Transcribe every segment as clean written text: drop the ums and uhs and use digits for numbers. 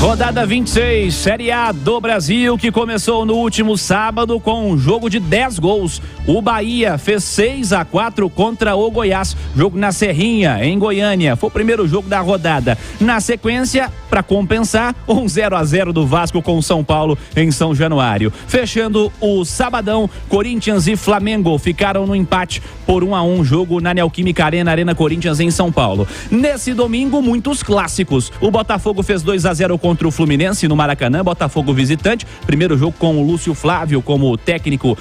Rodada 26, Série A do Brasil, que começou no último sábado com um jogo de 10 gols. O Bahia fez 6-4 contra o Goiás, jogo na Serrinha, em Goiânia. Foi o primeiro jogo da rodada. Na sequência, para compensar, um 0-0 do Vasco com o São Paulo em São Januário. Fechando o sabadão, Corinthians e Flamengo ficaram no empate por 1-1, jogo na Neoquímica Arena, Arena Corinthians em São Paulo. Nesse domingo, muitos clássicos. O Botafogo fez 2-0 contra o Fluminense no Maracanã, Botafogo visitante. Primeiro jogo com o Lúcio Flávio como técnico,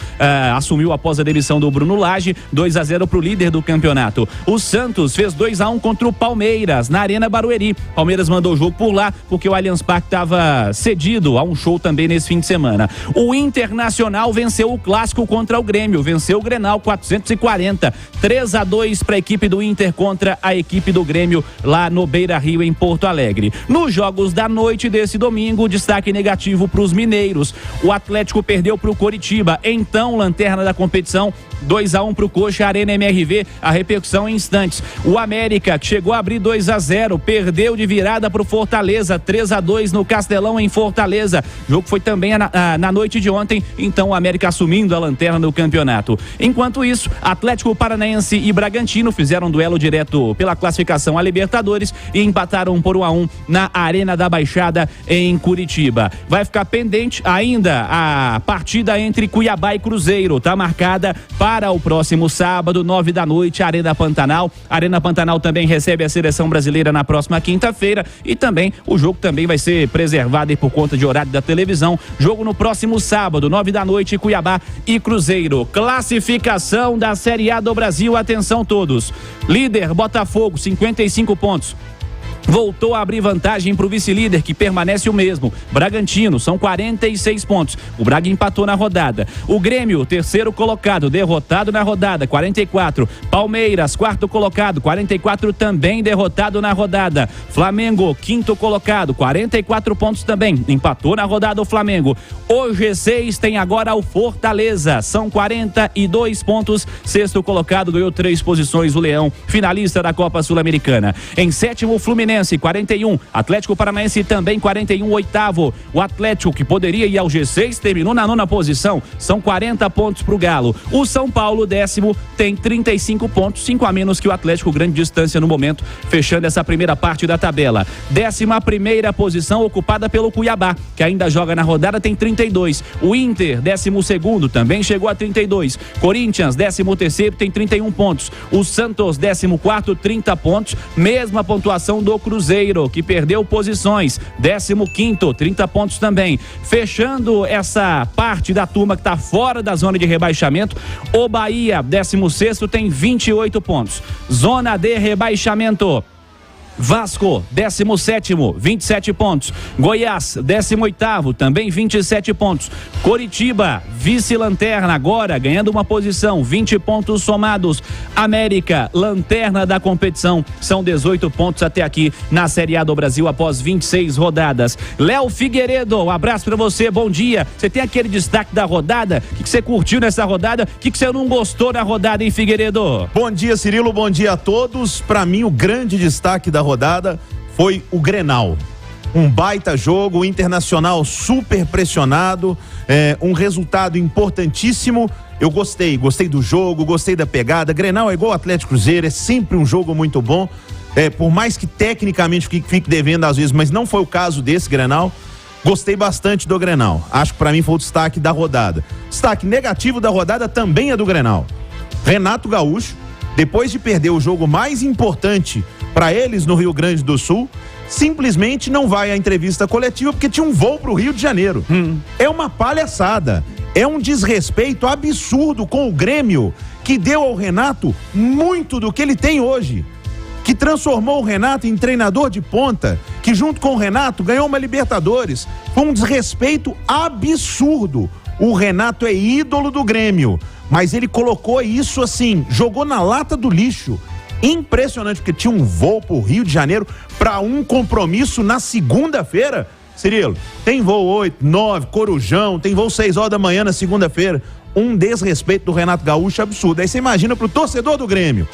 assumiu após a demissão do Bruno Lage. 2-0 para o líder do campeonato. O Santos fez 2-1 contra o Palmeiras na Arena Barueri. Palmeiras mandou o jogo por lá porque o Allianz Parque estava cedido a um show também nesse fim de semana. O Internacional venceu o clássico contra o Grêmio, venceu o Grenal 440, 3-2 para a equipe do Inter contra a equipe do Grêmio lá no Beira-Rio, em Porto Alegre. Nos jogos da noite desse domingo, destaque negativo para os mineiros. O Atlético perdeu para o Coritiba, então lanterna da competição, 2-1 para o Coxa, Arena MRV, a repercussão em instantes. O América, que chegou a abrir 2-0, perdeu de virada para o Fortaleza, 3-2 no Castelão, em Fortaleza. O jogo foi também na noite de ontem, então o América assumindo a lanterna do campeonato. Enquanto isso, Atlético Paranaense e Bragantino fizeram um duelo direto pela classificação a Libertadores e empataram por 1-1 na Arena da Baixada, em Curitiba. Vai ficar pendente ainda a partida entre Cuiabá e Cruzeiro, tá marcada para o próximo sábado, 9h, Arena Pantanal. Arena Pantanal também recebe a seleção brasileira na próxima quinta-feira e também o jogo também vai ser preservado e por conta de horário da televisão. Jogo no próximo sábado, 9h, Cuiabá e Cruzeiro. Classificação da Série A do Brasil, atenção todos. Líder Botafogo, 55 pontos. Voltou a abrir vantagem para o vice-líder, que permanece o mesmo, Bragantino, são 46 pontos. O Braga empatou na rodada. O Grêmio, terceiro colocado, derrotado na rodada, 44. Palmeiras, quarto colocado, 44, também derrotado na rodada. Flamengo, quinto colocado, 44 pontos também, empatou na rodada o Flamengo. O G6 tem agora o Fortaleza, são 42 pontos. Sexto colocado, ganhou 3 posições o Leão, finalista da Copa Sul-Americana. Em sétimo, o Fluminense, 41. Atlético Paranaense também 41, oitavo. O Atlético, que poderia ir ao G6, terminou na 9ª posição. São 40 pontos pro Galo. O São Paulo, décimo, tem 35 pontos, 5 a menos que o Atlético, grande distância no momento, fechando essa primeira parte da tabela. 11ª posição ocupada pelo Cuiabá, que ainda joga na rodada, tem 32. O Inter, 12º, também chegou a 32. Corinthians, 13º, tem 31 pontos. O Santos, 14º, 30 pontos. Mesma pontuação do Cruzeiro, que perdeu posições, 15º, 30 pontos também. Fechando essa parte da turma que está fora da zona de rebaixamento, o Bahia, 16º, tem 28 pontos. Zona de rebaixamento: Vasco, 17º, 27 pontos. Goiás, 18º, também 27 pontos. Coritiba, vice-lanterna, agora ganhando uma posição, 20 pontos somados. América, lanterna da competição, são 18 pontos até aqui na Série A do Brasil após 26 rodadas. Léo Figueiredo, um abraço pra você, bom dia. Você tem aquele destaque da rodada? O que você curtiu nessa rodada? O que você não gostou na rodada, hein, Figueiredo? Bom dia, Cirilo, bom dia a todos. Pra mim, o grande destaque da rodada foi o Grenal. Um baita jogo, o Internacional super pressionado, um resultado importantíssimo. Eu gostei do jogo, gostei da pegada. Grenal é igual Atlético Cruzeiro, é sempre um jogo muito bom. Por mais que tecnicamente fique devendo às vezes, mas não foi o caso desse Grenal. Gostei bastante do Grenal. Acho que pra mim foi o destaque da rodada. Destaque negativo da rodada também é do Grenal. Renato Gaúcho, depois de perder o jogo mais importante para eles no Rio Grande do Sul, simplesmente não vai à entrevista coletiva porque tinha um voo para o Rio de Janeiro. É uma palhaçada, é um desrespeito absurdo com o Grêmio, que deu ao Renato muito do que ele tem hoje, que transformou o Renato em treinador de ponta, que junto com o Renato ganhou uma Libertadores. Foi um desrespeito absurdo. O Renato é ídolo do Grêmio, mas ele colocou isso assim, jogou na lata do lixo. Impressionante, porque tinha um voo pro Rio de Janeiro para um compromisso na segunda-feira. Cirilo, tem voo 8, 9, Corujão, tem voo 6 horas da manhã na segunda-feira. Um desrespeito do Renato Gaúcho absurdo. Aí você imagina pro torcedor do Grêmio.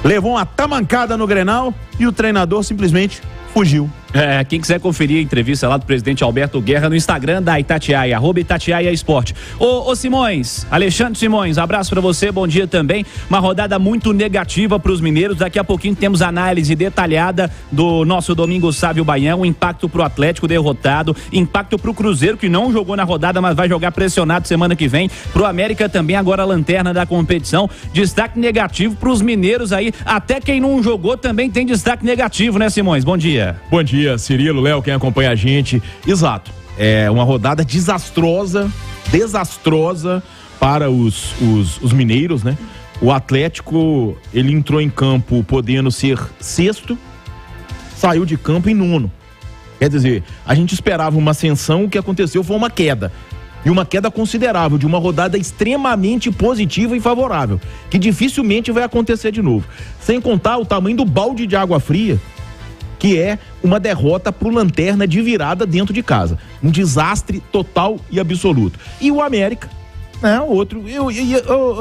Levou uma tamancada no Grenal e o treinador simplesmente fugiu. Quem quiser conferir a entrevista lá do presidente Alberto Guerra no Instagram da Itatiaia, @Itatiaia Esporte. Ô Simões, Alexandre Simões, abraço pra você, bom dia também. Uma rodada muito negativa pros mineiros. Daqui a pouquinho temos análise detalhada do nosso Domingo Sávio Baião, impacto pro Atlético derrotado, impacto pro Cruzeiro que não jogou na rodada, mas vai jogar pressionado semana que vem, pro América também agora a lanterna da competição. Destaque negativo pros mineiros aí, até quem não jogou também tem destaque negativo, né, Simões? Bom dia. Bom dia, Cirilo, Léo, quem acompanha a gente. Exato, é uma rodada desastrosa para os mineiros, né? O Atlético, ele entrou em campo podendo ser sexto, saiu de campo em nono. Quer dizer, a gente esperava uma ascensão, o que aconteceu foi uma queda. E uma queda considerável, de uma rodada extremamente positiva e favorável, que dificilmente vai acontecer de novo. Sem contar o tamanho do balde de água fria, que é uma derrota pro Lanterna de virada dentro de casa. Um desastre total e absoluto. E o América, né?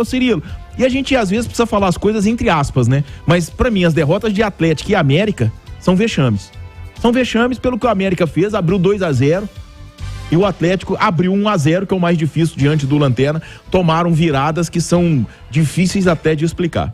Cirilo, e a gente às vezes precisa falar as coisas entre aspas, né? Mas pra mim as derrotas de Atlético e América são vexames. São vexames pelo que o América fez, abriu 2-0 e o Atlético abriu 1-0, que é o mais difícil diante do Lanterna. Tomaram viradas que são difíceis até de explicar.